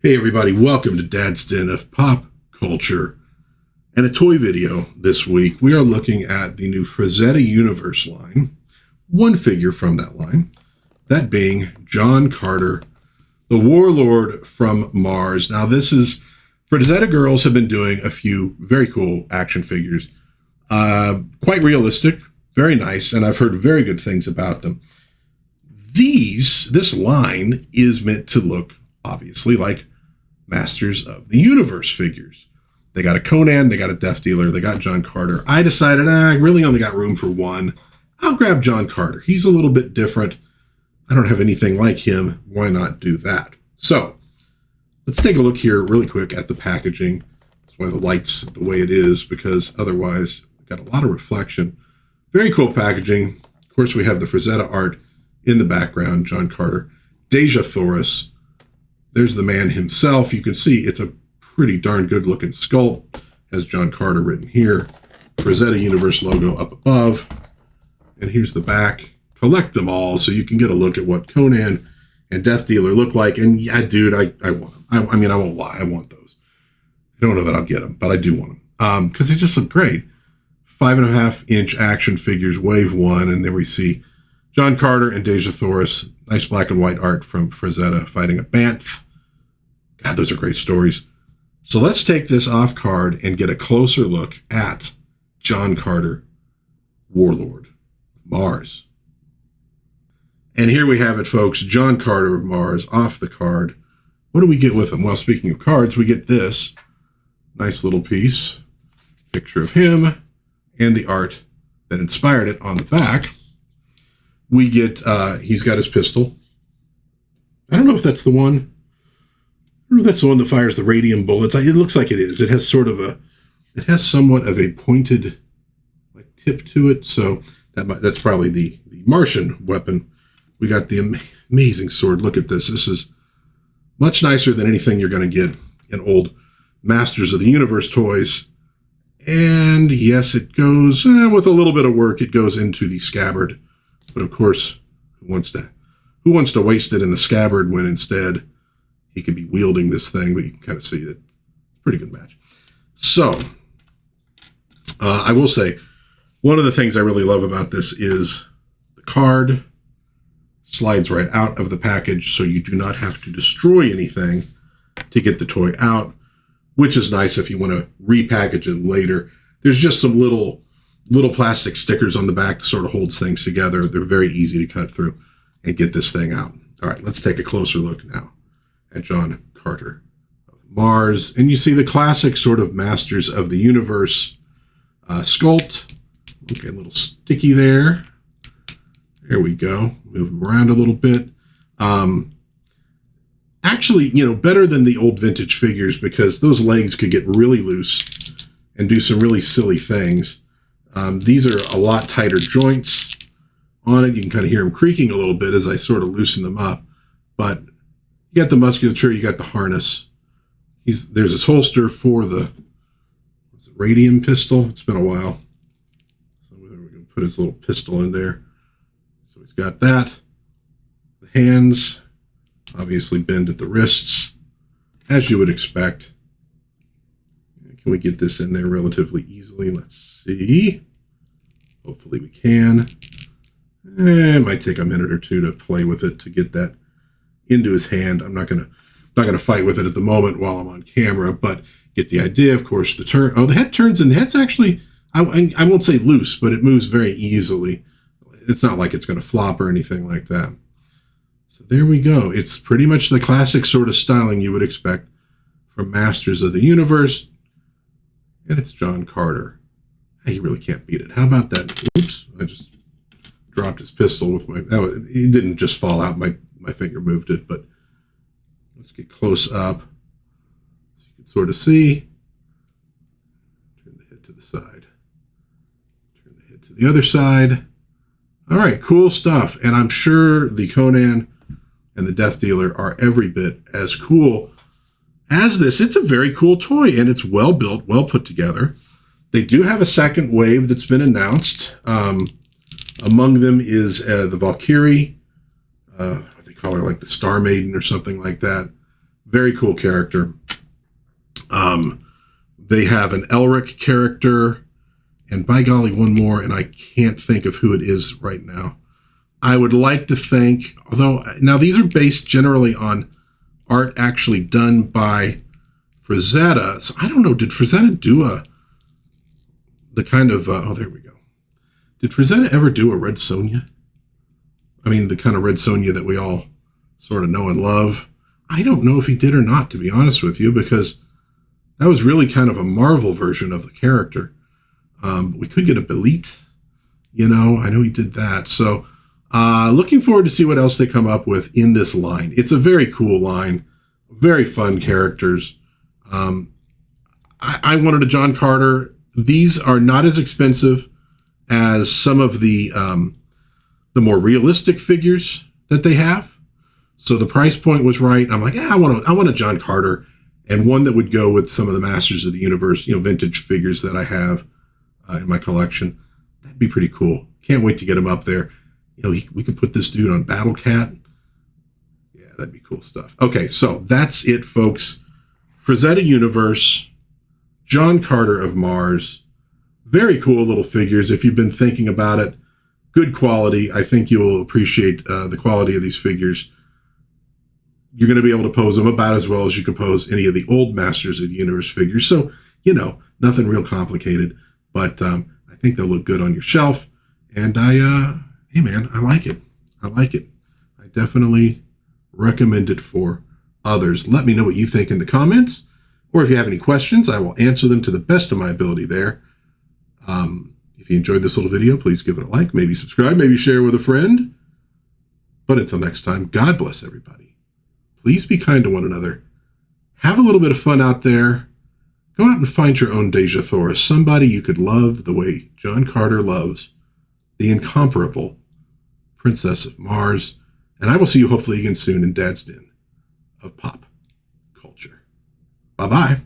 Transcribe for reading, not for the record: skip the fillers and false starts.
Hey everybody, welcome to DadsDen of Pop Culture and a toy video this week. We are looking at the new Frazetta Universe line, one figure from that line, that being John Carter, the Warlord from Mars. Now this is, Frazetta Girls have been doing a few very cool action figures, quite realistic, very nice, and I've heard very good things about them. This line is meant to look, obviously, like Masters of the Universe figures. They got a Conan, they got a Death Dealer, they got John Carter. I decided I really only got room for one. I'll grab John Carter. He's a little bit different. I don't have anything like him. Why not do that? So let's take a look here really quick at the packaging. That's why the light's the way it is, because otherwise we've got a lot of reflection. Very cool packaging. Of course, we have the Frazetta art in the background, John Carter. Dejah Thoris. There's the man himself. You can see it's a pretty darn good looking sculpt. Has John Carter written here. Frazetta Universe logo up above. And here's the back. Collect them all so you can get a look at what Conan and Death Dealer look like. And yeah, dude, I want them. I mean, I won't lie. I want those. I don't know that I'll get them, but I do want them. Because they just look great. 5.5-inch action figures, wave one. And there we see John Carter and Dejah Thoris. Nice black and white art from Frazetta fighting a Banth. God, those are great stories. So let's take this off card and get a closer look at John Carter, Warlord of Mars. And here we have it, folks. John Carter of Mars off the card. What do we get with him? Well, speaking of cards, we get this nice little piece. Picture of him and the art that inspired it on the back. We get, he's got his pistol. I don't know if that's the one. I don't know if that's the one that fires the radium bullets. It looks like it is. It has it has somewhat of a pointed like tip to it. So that's probably the Martian weapon. We got the amazing sword. Look at this. This is much nicer than anything you're going to get in old Masters of the Universe toys. And yes, it goes, with a little bit of work, it goes into the scabbard. But of course, who wants to waste it in the scabbard when instead he could be wielding this thing? But you can kind of see that. Pretty good match. So, I will say, one of the things I really love about this is the card slides right out of the package, so you do not have to destroy anything to get the toy out, which is nice if you want to repackage it later. There's just some little plastic stickers on the back that sort of holds things together. They're very easy to cut through and get this thing out. All right, let's take a closer look now at John Carter of Mars. And you see the classic sort of Masters of the Universe sculpt. Okay, a little sticky there. There we go. Move him around a little bit. Actually, better than the old vintage figures, because those legs could get really loose and do some really silly things. These are a lot tighter joints on it. You can kind of hear them creaking a little bit as I sort of loosen them up. But you got the musculature, you got the harness. There's this holster for the radium pistol. It's been a while. So we're going to put his little pistol in there. So he's got that. The hands obviously bend at the wrists, as you would expect. Can we get this in there relatively easily? Let's see. Hopefully we can. It might take a minute or two to play with it to get that into his hand. I'm not gonna fight with it at the moment while I'm on camera, but get the idea. Of course, the turn. Oh, the head turns, and the head's actually, I won't say loose, but it moves very easily. It's not like it's going to flop or anything like that. So there we go. It's pretty much the classic sort of styling you would expect from Masters of the Universe. And it's John Carter. He really can't beat it. How about that? Oops, I just dropped his pistol with it didn't just fall out. My finger moved it, but let's get close up so you can sort of see. Turn the head to the side. Turn the head to the other side. All right, cool stuff. And I'm sure the Conan and the Death Dealer are every bit as cool as this. It's a very cool toy, and it's well built, well put together. They do have a second wave that's been announced. Among them is the Valkyrie. They call her like the Star Maiden or something like that. Very cool character. They have an Elric character, and by golly, one more, and I can't think of who it is right now. I would like to think, although now these are based generally on art actually done by Frazetta. So I don't know, did Frazetta do the kind of, oh, there we go. Did Frazetta ever do a Red Sonja? I mean, the kind of Red Sonja that we all sort of know and love. I don't know if he did or not, to be honest with you, because that was really kind of a Marvel version of the character. We could get a Belit, I know he did that. So looking forward to see what else they come up with in this line. It's a very cool line, very fun characters. I wanted a John Carter. These are not as expensive as some of the more realistic figures that they have. So the price point was right. I'm like, I want a John Carter, and one that would go with some of the Masters of the Universe, vintage figures that I have in my collection. That'd be pretty cool. Can't wait to get him up there. We could put this dude on Battle Cat. Yeah, that'd be cool stuff. Okay, so that's it, folks. Frazetta Universe, John Carter of Mars. Very cool little figures. If you've been thinking about it, good quality. I think you'll appreciate the quality of these figures. You're going to be able to pose them about as well as you can pose any of the old Masters of the Universe figures. So, nothing real complicated, but I think they'll look good on your shelf. And hey man, I like it. I definitely recommend it for others. Let me know what you think in the comments, or if you have any questions, I will answer them to the best of my ability there. If you enjoyed this little video, please give it a like, maybe subscribe, maybe share with a friend. But until next time, God bless everybody. Please be kind to one another. Have a little bit of fun out there. Go out and find your own Dejah Thoris, somebody you could love the way John Carter loves the incomparable Princess of Mars. And I will see you hopefully again soon in DadsDen of pop culture. Bye-bye.